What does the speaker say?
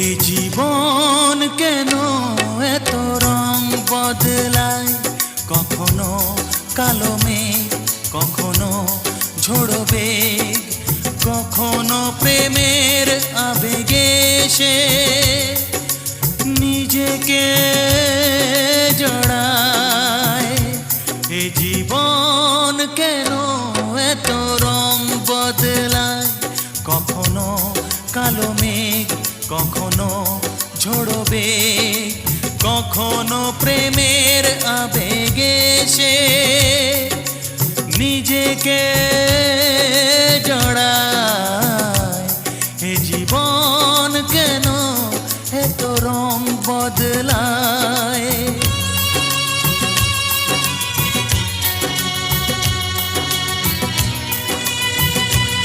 এ জীবন কেন এত রং বদলায়, কখনো কালো মেঘ, কখনো ঝোড়ো বেগ, কখনো প্রেমের আবেগে সে নিজেকে জড়ায়। এ জীবন কেন এত রং বদলায়, কখনো কালো মেঘ, কখনো ঝোড়ো বেগ, কখনো প্রেমের আবেগে সে নিজেকে জড়ায়।